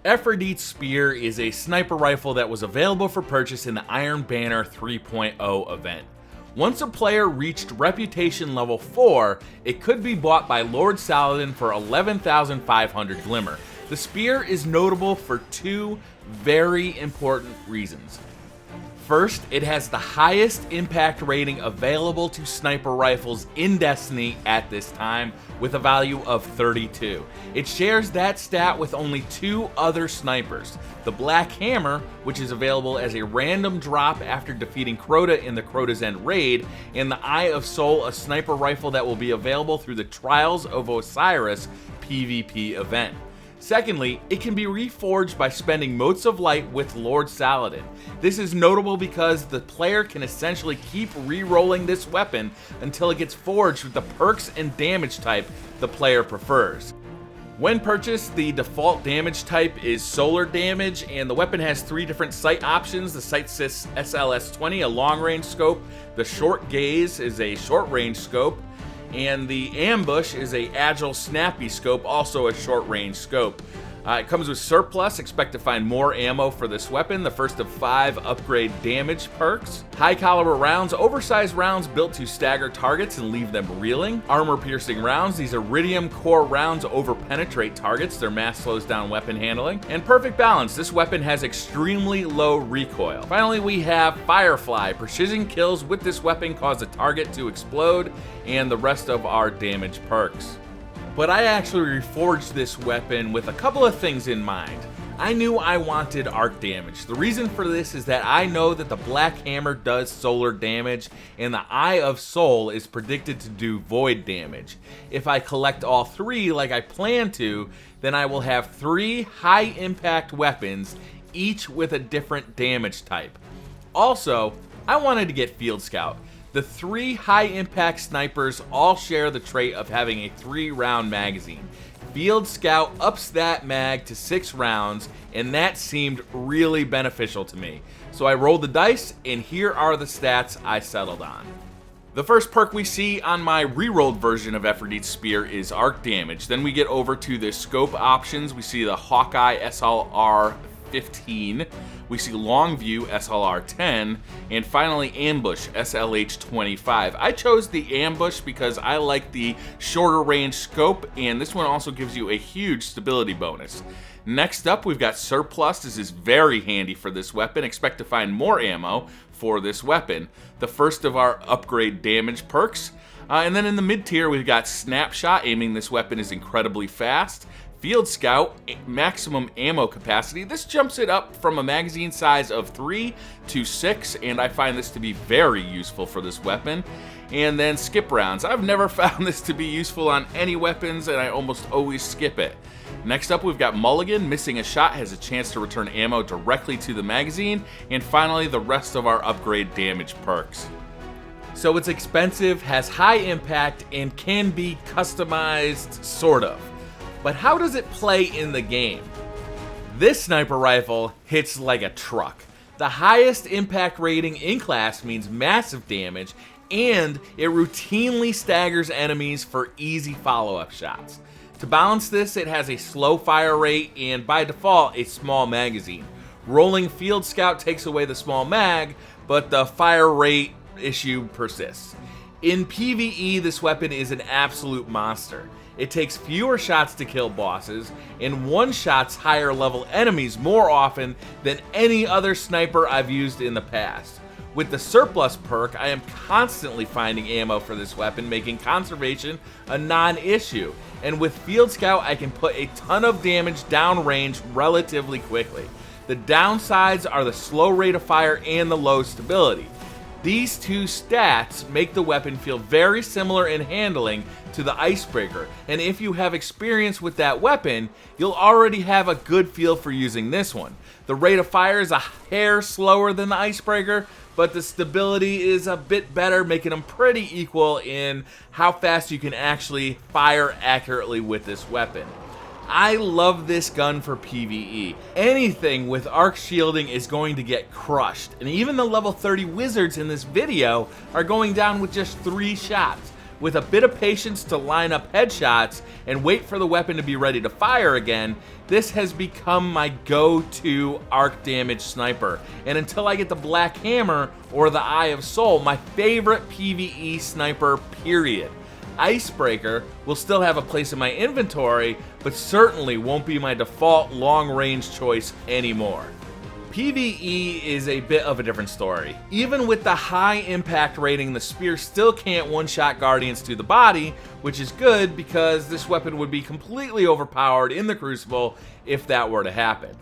Efrideet Spear is a sniper rifle that was available for purchase in the Iron Banner 3.0 event. Once a player reached reputation level 4, it could be bought by Lord Saladin for 11,500 Glimmer. The spear is notable for two very important reasons. First, it has the highest impact rating available to sniper rifles in Destiny at this time, with a value of 32. It shares that stat with only two other snipers: the Black Hammer, which is available as a random drop after defeating Crota in the Crota's End raid, and the Eye of Soul, a sniper rifle that will be available through the Trials of Osiris PvP event. Secondly, it can be reforged by spending Motes of Light with Lord Saladin. This is notable because the player can essentially keep re-rolling this weapon until it gets forged with the perks and damage type the player prefers. When purchased, the default damage type is solar damage, and the weapon has three different sight options. The Sightsys SLS-20, a long-range scope; the Short Gaze is a short-range scope; and the Ambush is a agile snappy scope, also a short-range scope. It comes with surplus. Expect to find more ammo for this weapon, the first of 5 upgrade damage perks. High caliber rounds, oversized rounds built to stagger targets and leave them reeling. Armor piercing rounds, these Iridium core rounds over penetrate targets, their mass slows down weapon handling. And perfect balance, this weapon has extremely low recoil. Finally, we have Firefly. Precision kills with this weapon cause a target to explode, and the rest of our damage perks. But I actually reforged this weapon with a couple of things in mind. I knew I wanted arc damage. The reason for this is that I know that the Black Hammer does solar damage, and the Eye of Soul is predicted to do void damage. If I collect all three like I plan to, then I will have 3 high impact weapons, each with a different damage type. Also, I wanted to get Field Scout. The 3 high-impact snipers all share the trait of having a 3-round magazine. Field Scout ups that mag to 6 rounds, and that seemed really beneficial to me. So I rolled the dice, and here are the stats I settled on. The first perk we see on my re-rolled version of Efrideet's Spear is arc damage. Then we get over to the scope options. We see the Hawkeye SLR 15, we see Long View SLR 10, and finally Ambush SLH 25. I chose the Ambush because I like the shorter range scope, and this one also gives you a huge stability bonus. Next up, we've got Surplus. This is very handy for this weapon. Expect to find more ammo for this weapon. The first of our upgrade damage perks. And then in the mid tier, we've got Snapshot. Aiming this weapon is incredibly fast. Field Scout, maximum ammo capacity. This jumps it up from a magazine size of 3 to 6, and I find this to be very useful for this weapon. And then Skip Rounds. I've never found this to be useful on any weapons, and I almost always skip it. Next up, we've got Mulligan. Missing a shot has a chance to return ammo directly to the magazine. And finally, the rest of our upgrade damage perks. So it's expensive, has high impact, and can be customized, sort of. But how does it play in the game? This sniper rifle hits like a truck. The highest impact rating in class means massive damage, and it routinely staggers enemies for easy follow-up shots. To balance this, it has a slow fire rate and by default a small magazine. Rolling Field Scout takes away the small mag, but the fire rate issue persists. In PvE, this weapon is an absolute monster. It takes fewer shots to kill bosses, and one-shots higher level enemies more often than any other sniper I've used in the past. With the Surplus perk, I am constantly finding ammo for this weapon, making conservation a non-issue. And with Field Scout, I can put a ton of damage downrange relatively quickly. The downsides are the slow rate of fire and the low stability. These two stats make the weapon feel very similar in handling to the Icebreaker, and if you have experience with that weapon, you'll already have a good feel for using this one. The rate of fire is a hair slower than the Icebreaker, but the stability is a bit better, making them pretty equal in how fast you can actually fire accurately with this weapon. I love this gun for PvE. Anything with arc shielding is going to get crushed, and even the level 30 wizards in this video are going down with just 3 shots. with a bit of patience to line up headshots and wait for the weapon to be ready to fire again, this has become my go-to arc damage sniper. And until I get the Black Hammer or the Eye of Soul, my favorite PvE sniper, period. Icebreaker will still have a place in my inventory, but certainly won't be my default long-range choice anymore. PvE is a bit of a different story. Even with the high impact rating, the spear still can't one-shot Guardians to the body, which is good because this weapon would be completely overpowered in the Crucible if that were to happen.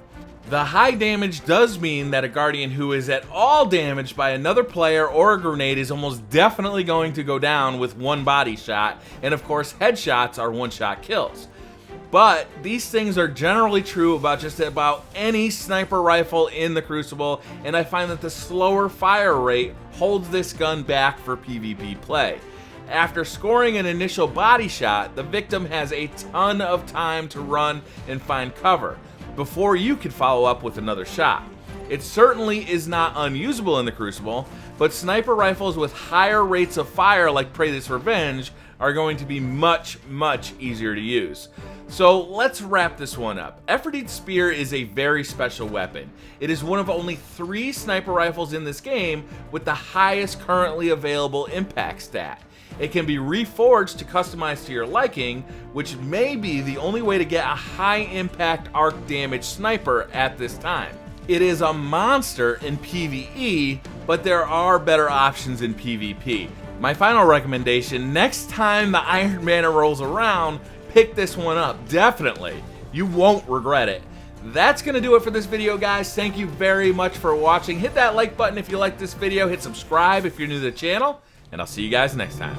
The high damage does mean that a Guardian who is at all damaged by another player or a grenade is almost definitely going to go down with one body shot, and of course headshots are one-shot kills. But these things are generally true about just about any sniper rifle in the Crucible, and I find that the slower fire rate holds this gun back for PvP play. After scoring an initial body shot, the victim has a ton of time to run and find cover before you can follow up with another shot. It certainly is not unusable in the Crucible, but sniper rifles with higher rates of fire like Predator's Revenge are going to be much easier to use. So let's wrap this one up. Efrideet's Spear is a very special weapon. It is one of only 3 sniper rifles in this game with the highest currently available impact stat. It can be reforged to customize to your liking, which may be the only way to get a high impact arc damage sniper at this time. It is a monster in PvE, but there are better options in PvP. My final recommendation, next time the Iron Banner rolls around, pick this one up, definitely. You won't regret it. That's gonna do it for this video, guys. Thank you very much for watching. Hit that like button if you like this video, hit subscribe if you're new to the channel, and I'll see you guys next time.